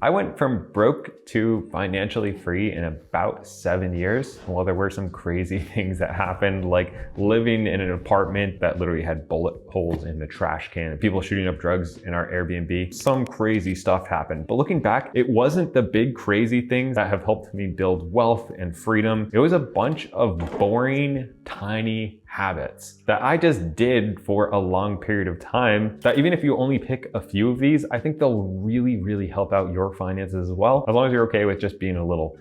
I went from broke to financially free in about 7 years. While there were some crazy things that happened, like living in an apartment that literally had bullet holes in the trash can and people shooting up drugs in our Airbnb, some crazy stuff happened. But looking back, it wasn't the big crazy things that have helped me build wealth and freedom. It was a bunch of boring, tiny habits that I just did for a long period of time, that even if you only pick a few of these, I think they'll really help out your finances as well, as long as you're okay with just being a little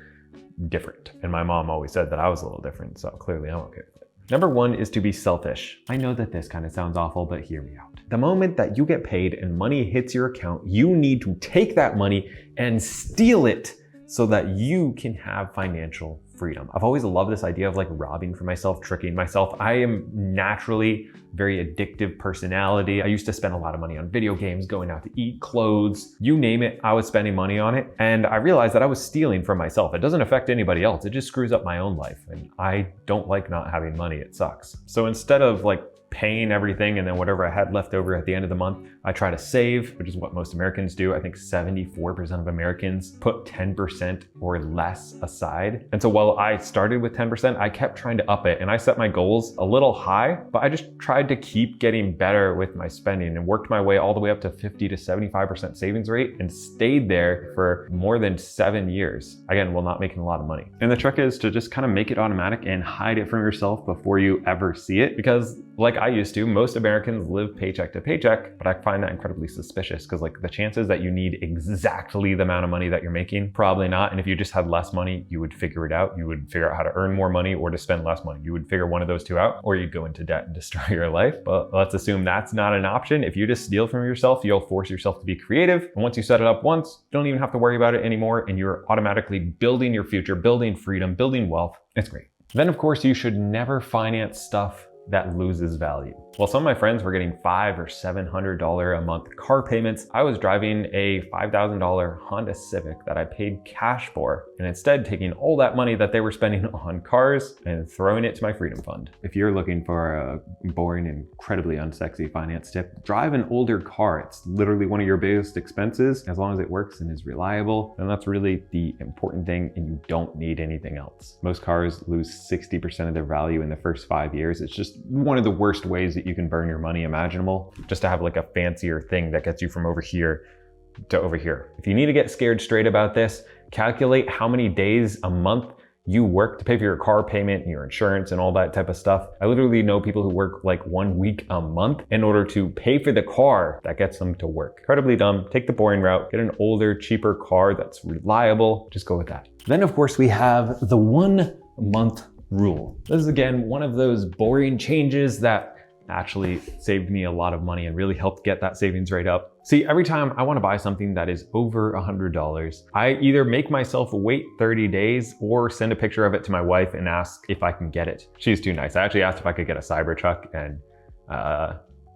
different. And my mom always said that I was a little different, so clearly I'm okay with it. Number 1 is to be selfish. I know that this kind of sounds awful, but hear me out. The moment that you get paid and money hits your account, you need to take that money and steal it so that you can have financial freedom. I've always loved this idea of like robbing for myself, tricking myself. I am naturally very addictive personality. I used to spend a lot of money on video games, going out to eat, clothes, you name it, I was spending money on it. And I realized that I was stealing from myself. It doesn't affect anybody else. It just screws up my own life. And I don't like not having money. It sucks. So instead of like paying everything and then whatever I had left over at the end of the month, I try to save, which is what most Americans do. I think 74% of Americans put 10% or less aside. And so while I started with 10%, I kept trying to up it, and I set my goals a little high, but I just tried to keep getting better with my spending and worked my way all the way up to 50 to 75% savings rate and stayed there for more than 7 years. Again, while not making a lot of money. And the trick is to just kind of make it automatic and hide it from yourself before you ever see it, because like I used to, most Americans live paycheck to paycheck, but I find that incredibly suspicious because like the chances that you need exactly the amount of money that you're making, probably not. And if you just had less money, you would figure it out. You would figure out how to earn more money or to spend less money. You would figure one of those two out, or you'd go into debt and destroy your life. But let's assume that's not an option. If you just steal from yourself, you'll force yourself to be creative. And once you set it up once, you don't even have to worry about it anymore. And you're automatically building your future, building freedom, building wealth. It's great. Then of course, you should never finance stuff that loses value. While some of my friends were getting $500 or $700 a month car payments, I was driving a $5,000 Honda Civic that I paid cash for, and instead taking all that money that they were spending on cars and throwing it to my freedom fund. If you're looking for a boring and incredibly unsexy finance tip, drive an older car. It's literally one of your biggest expenses. As long as it works and is reliable, then that's really the important thing, and you don't need anything else. Most cars lose 60% of their value in the first 5 years. It's just one of the worst ways that you can burn your money imaginable, just to have like a fancier thing that gets you from over here to over here. If you need to get scared straight about this, calculate how many days a month you work to pay for your car payment and your insurance and all that type of stuff. I literally know people who work like 1 week a month in order to pay for the car that gets them to work. Incredibly dumb. Take the boring route, get an older, cheaper car that's reliable. Just go with that. Then of course we have the 1 month rule. This is again one of those boring changes that actually saved me a lot of money and really helped get that savings rate up. See, every time I want to buy something that is over $100, I either make myself wait 30 days or send a picture of it to my wife and ask if I can get it. She's too nice. I actually asked if I could get a Cybertruck, and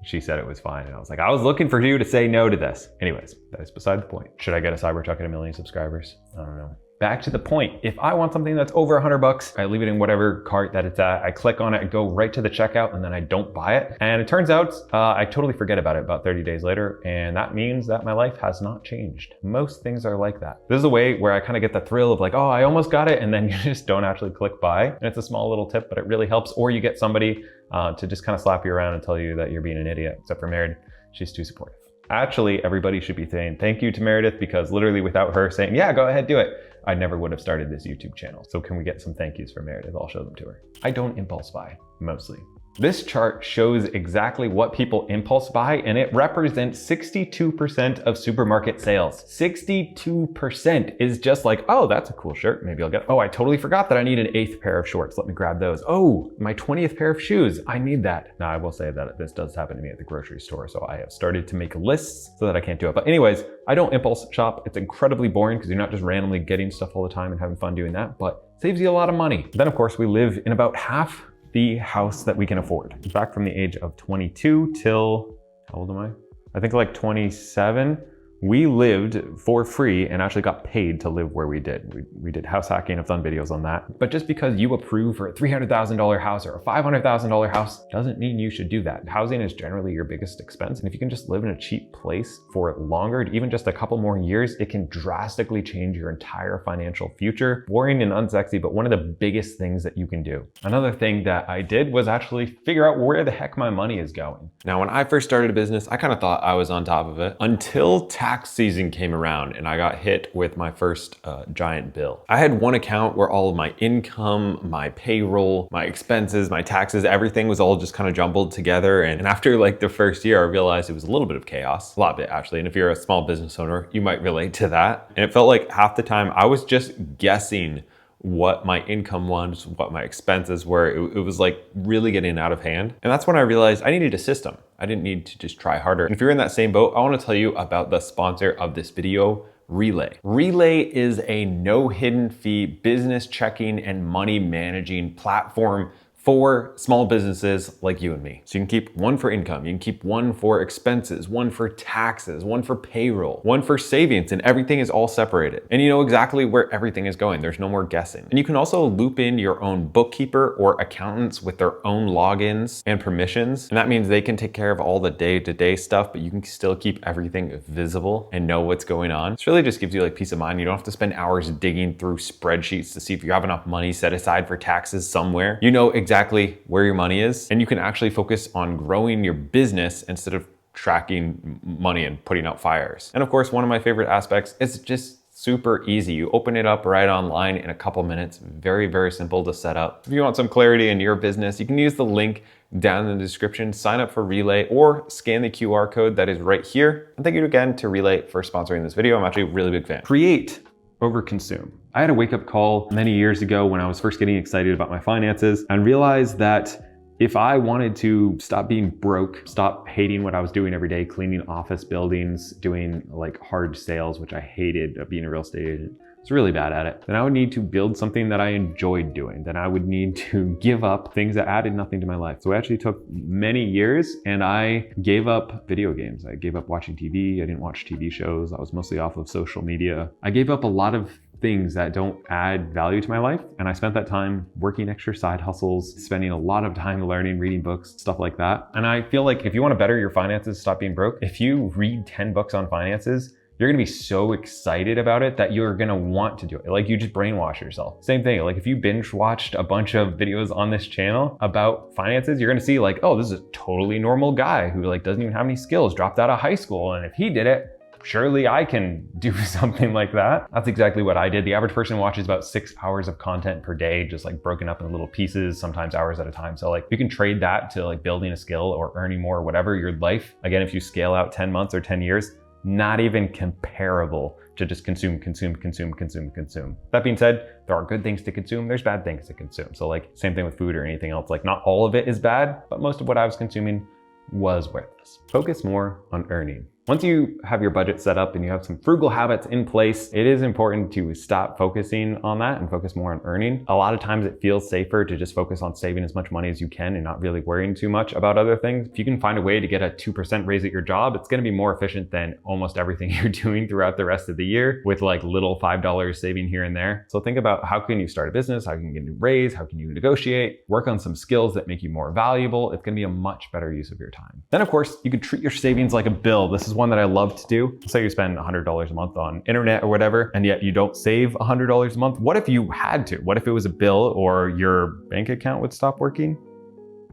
she said it was fine. And I was like, I was looking for you to say no to this. Anyways, that is beside the point. Should I get a Cybertruck at 1 million subscribers? I don't know. Back to the point. If I want something that's over $100, I leave it in whatever cart that it's at. I click on it, I go right to the checkout, and then I don't buy it. And it turns out I totally forget about it about 30 days later. And that means that my life has not changed. Most things are like that. This is a way where I kind of get the thrill of like, oh, I almost got it. And then you just don't actually click buy. And it's a small little tip, but it really helps. Or you get somebody to just kind of slap you around and tell you that you're being an idiot, except for Meredith. She's too supportive. Actually, everybody should be saying thank you to Meredith, because literally without her saying, yeah, go ahead, do it, I never would have started this YouTube channel. So can we get some thank yous for Meredith? I'll show them to her. I don't impulse buy, mostly. This chart shows exactly what people impulse buy, and it represents 62% of supermarket sales. 62% is just like, oh, that's a cool shirt. Maybe I'll get, oh, I totally forgot that I need an 8th pair of shorts. Let me grab those. Oh, my 20th pair of shoes. I need that. Now, I will say that this does happen to me at the grocery store, so I have started to make lists so that I can't do it. But anyways, I don't impulse shop. It's incredibly boring because you're not just randomly getting stuff all the time and having fun doing that, but saves you a lot of money. Then, of course, we live in about half the house that we can afford. Back from the age of 22 till, how old am I? I think like 27, We lived for free and actually got paid to live where we did. We did house hacking. I've done videos on that. But just because you approve for a $300,000 house or a $500,000 house doesn't mean you should do that. Housing is generally your biggest expense. And if you can just live in a cheap place for longer, even just a couple more years, it can drastically change your entire financial future. Boring and unsexy, but one of the biggest things that you can do. Another thing that I did was actually figure out where the heck my money is going. Now, when I first started a business, I kind of thought I was on top of it until tax season came around and I got hit with my first giant bill. I had one account where all of my income, my payroll, my expenses, my taxes, everything was all just kind of jumbled together. And after like the first year, I realized it was a little bit of chaos, a lot bit actually. And if you're a small business owner, you might relate to that. And it felt like half the time I was just guessing what my income was, what my expenses were. It was like really getting out of hand. And that's when I realized I needed a system. I didn't need to just try harder. And if you're in that same boat, I want to tell you about the sponsor of this video, Relay. Relay is a no hidden fee business checking and money managing platform for small businesses like you and me. So you can keep one for income, you can keep one for expenses, one for taxes, one for payroll, one for savings, and everything is all separated. And you know exactly where everything is going. There's no more guessing. And you can also loop in your own bookkeeper or accountants with their own logins and permissions. And that means they can take care of all the day-to-day stuff, but you can still keep everything visible and know what's going on. This really just gives you like peace of mind. You don't have to spend hours digging through spreadsheets to see if you have enough money set aside for taxes somewhere. You know exactly where your money is, and you can actually focus on growing your business instead of tracking money and putting out fires. And of course, one of my favorite aspects is just super easy. You open it up right online in a couple minutes. Very, very simple to set up. If you want some clarity in your business, you can use the link down in the description, sign up for Relay, or scan the QR code that is right here. And thank you again to Relay for sponsoring this video. I'm actually a really big fan. Create over consume. I had a wake-up call many years ago when I was first getting excited about my finances and realized that if I wanted to stop being broke, stop hating what I was doing every day, cleaning office buildings, doing like hard sales, which I hated being a real estate agent, I was really bad at it, then I would need to build something that I enjoyed doing. Then I would need to give up things that added nothing to my life. So it actually took many years, and I gave up video games. I gave up watching TV. I didn't watch TV shows. I was mostly off of social media. I gave up a lot of things that don't add value to my life. And I spent that time working extra side hustles, spending a lot of time learning, reading books, stuff like that. And I feel like if you want to better your finances, stop being broke, if you read 10 books on finances, you're gonna be so excited about it that you're gonna want to do it. Like you just brainwash yourself. Same thing, like if you binge watched a bunch of videos on this channel about finances, you're gonna see like, oh, this is a totally normal guy who like doesn't even have any skills, dropped out of high school. And if he did it, surely I can do something like that. That's exactly what I did. The average person watches about 6 hours of content per day, just like broken up in little pieces, sometimes hours at a time. So like you can trade that to like building a skill or earning more or whatever. Your life, again, if you scale out 10 months or 10 years, not even comparable to just consume. That being said, there are good things to consume, there's bad things to consume. So like same thing with food or anything else, like not all of it is bad, but most of what I was consuming was worthless. Focus more on earning. Once you have your budget set up and you have some frugal habits in place, it is important to stop focusing on that and focus more on earning. A lot of times it feels safer to just focus on saving as much money as you can and not really worrying too much about other things. If you can find a way to get a 2% raise at your job, it's gonna be more efficient than almost everything you're doing throughout the rest of the year with like little $5 saving here and there. So think about how can you start a business, how can you get a raise, how can you negotiate, work on some skills that make you more valuable. It's gonna be a much better use of your time. Then of course, you could treat your savings like a bill. This is one that I love to do. Say you spend $100 a month on internet or whatever, and yet you don't save $100 a month. What if you had to? What if it was a bill or your bank account would stop working?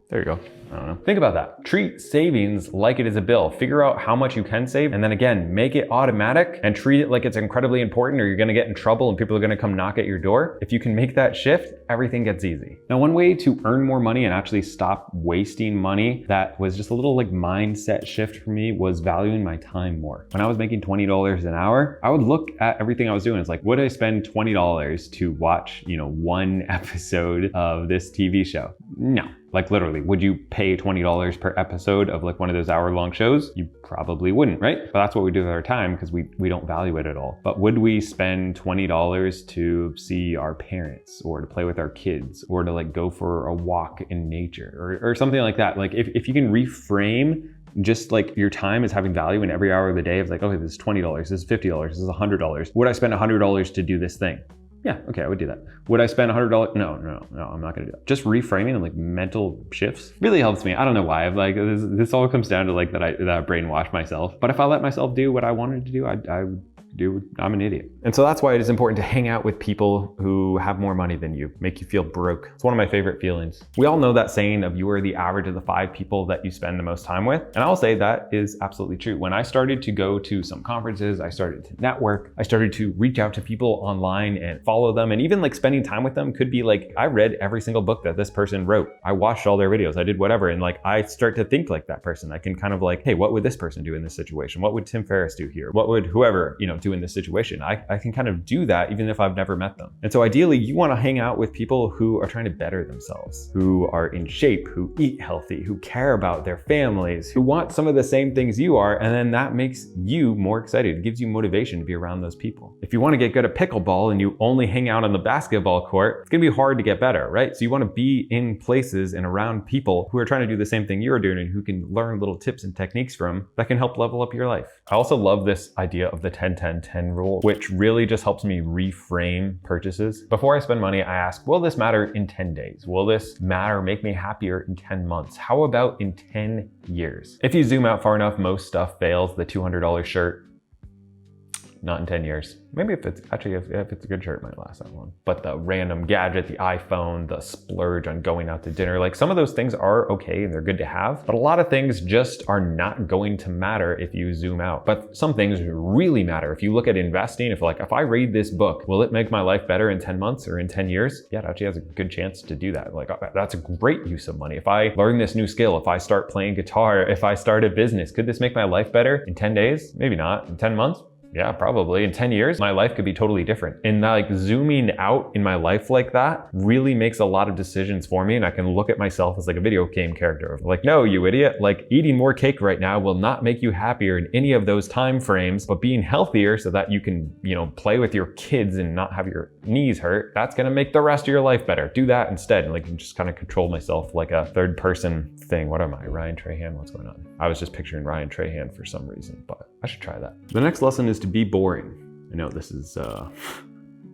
There you go. I don't know. Think about that. Treat savings like it is a bill. Figure out how much you can save, and then again, make it automatic and treat it like it's incredibly important or you're gonna get in trouble and people are gonna come knock at your door. If you can make that shift, everything gets easy. Now, one way to earn more money and actually stop wasting money that was just a little like mindset shift for me was valuing my time more. When I was making $20 an hour, I would look at everything I was doing. It's like, would I spend $20 to watch, one episode of this TV show? No. Like literally, would you pay $20 per episode of like one of those hour-long shows? You probably wouldn't, right? But that's what we do with our time because we don't value it at all. But would we spend $20 to see our parents or to play with our kids or to like go for a walk in nature or something like that? Like if you can reframe Just like your time is having value in every hour of the day of like, okay, this is $20, this is $50, this is $100. Would I spend $100 to do this thing? Yeah, okay, I would do that. Would I spend $100? No, I'm not gonna do that. Just reframing and like mental shifts really helps me. I don't know why. I'm like, this all comes down to like that I brainwash myself. But if I let myself do what I wanted to do, I would do. I'm an idiot. And so that's why it is important to hang out with people who have more money than you, make you feel broke. It's one of my favorite feelings. We all know that saying of you are the average of the 5 people that you spend the most time with. And I'll say that is absolutely true. When I started to go to some conferences, I started to network, I started to reach out to people online and follow them. And even like spending time with them could be like, I read every single book that this person wrote. I watched all their videos, I did whatever. And like, I start to think like that person. I can kind of like, hey, what would this person do in this situation? What would Tim Ferriss do here? What would whoever, do in this situation? I can kind of do that even if I've never met them. And so ideally you want to hang out with people who are trying to better themselves, who are in shape, who eat healthy, who care about their families, who want some of the same things you are. And then that makes you more excited. It gives you motivation to be around those people. If you want to get good at pickleball and you only hang out on the basketball court, it's going to be hard to get better, right? So you want to be in places and around people who are trying to do the same thing you're doing and who can learn little tips and techniques from that can help level up your life. I also love this idea of the 10-10-10 rule, which really just helps me reframe purchases. Before I spend money, I ask, will this matter in 10 days? Will this matter, make me happier in 10 months? How about in 10 years? If you zoom out far enough, most stuff fails. The $200 shirt, not in 10 years. Maybe if it's a good shirt, it might last that long. But the random gadget, the iPhone, the splurge on going out to dinner, like some of those things are okay and they're good to have, but a lot of things just are not going to matter if you zoom out. But some things really matter. If you look at investing, if I read this book, will it make my life better in 10 months or in 10 years? Yeah, it actually has a good chance to do that. Like that's a great use of money. If I learn this new skill, if I start playing guitar, if I start a business, could this make my life better in 10 days? Maybe not. In 10 months? Yeah, probably. In 10 years, my life could be totally different. And like zooming out in my life like that really makes a lot of decisions for me. And I can look at myself as like a video game character. Like, no, you idiot, like eating more cake right now will not make you happier in any of those time frames, but being healthier so that you can, play with your kids and not have your knees hurt, that's gonna make the rest of your life better. Do that instead. And like just kind of control myself like a third person thing. What am I, Ryan Trahan? What's going on? I was just picturing Ryan Trahan for some reason, but I should try that. The next lesson is to be boring. I know this is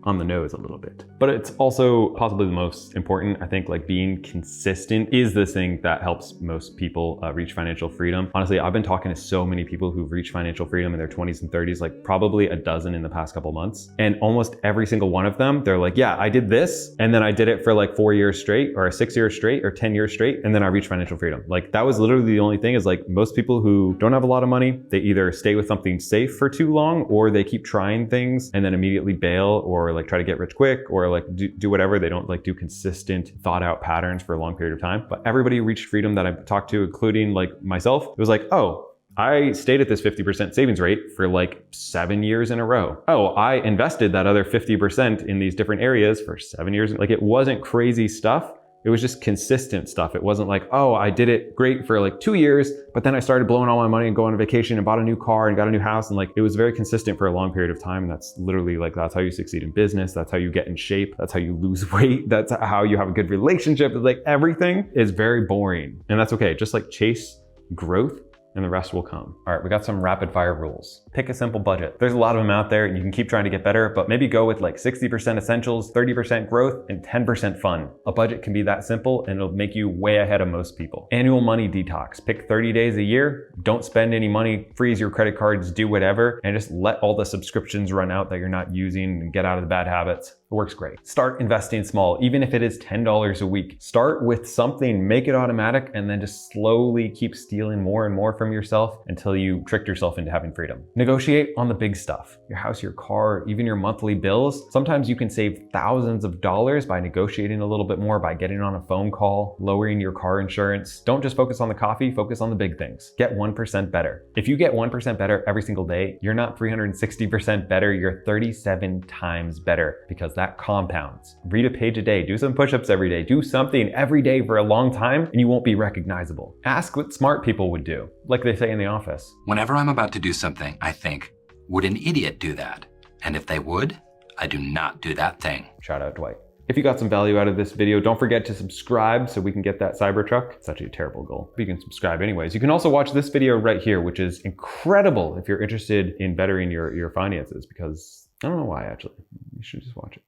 on the nose a little bit, but it's also possibly the most important. I think like being consistent is the thing that helps most people reach financial freedom. Honestly, I've been talking to so many people who've reached financial freedom in their 20s and 30s, like probably a dozen in the past couple months. And almost every single one of them, they're like, yeah, I did this. And then I did it for like 4 years straight or 6 years straight or 10 years straight. And then I reached financial freedom. Like that was literally the only thing is like most people who don't have a lot of money, they either stay with something safe for too long or they keep trying things and then immediately bail or like try to get rich quick or like do whatever. They don't like do consistent thought out patterns for a long period of time. But everybody who reached freedom that I've talked to, including like myself, it was like, oh, I stayed at this 50% savings rate for like 7 years in a row. Oh, I invested that other 50% in these different areas for 7 years. Like it wasn't crazy stuff. It was just consistent stuff. It wasn't like, oh, I did it great for like 2 years, but then I started blowing all my money and going on vacation and bought a new car and got a new house. And like, it was very consistent for a long period of time. And that's literally like, that's how you succeed in business. That's how you get in shape. That's how you lose weight. That's how you have a good relationship. Like everything is very boring and that's okay. Just like chase growth and the rest will come. All right, we got some rapid fire rules. Pick a simple budget. There's a lot of them out there and you can keep trying to get better, but maybe go with like 60% essentials, 30% growth, and 10% fun. A budget can be that simple and it'll make you way ahead of most people. Annual money detox. Pick 30 days a year. Don't spend any money, freeze your credit cards, do whatever, and just let all the subscriptions run out that you're not using and get out of the bad habits. It works great. Start investing small, even if it is $10 a week. Start with something, make it automatic, and then just slowly keep stealing more and more from yourself until you tricked yourself into having freedom. Negotiate on the big stuff. Your house, your car, even your monthly bills. Sometimes you can save thousands of dollars by negotiating a little bit more, by getting on a phone call, lowering your car insurance. Don't just focus on the coffee, focus on the big things. Get 1% better. If you get 1% better every single day, you're not 360% better, you're 37 times better because that compounds. Read a page a day, do some push-ups every day, do something every day for a long time and you won't be recognizable. Ask what smart people would do, like they say in The Office. Whenever I'm about to do something, I think, would an idiot do that? And if they would, I do not do that thing. Shout out Dwight. If you got some value out of this video, don't forget to subscribe so we can get that Cybertruck. It's actually a terrible goal, but you can subscribe anyways. You can also watch this video right here, which is incredible if you're interested in bettering your finances, because I don't know why actually. You should just watch it.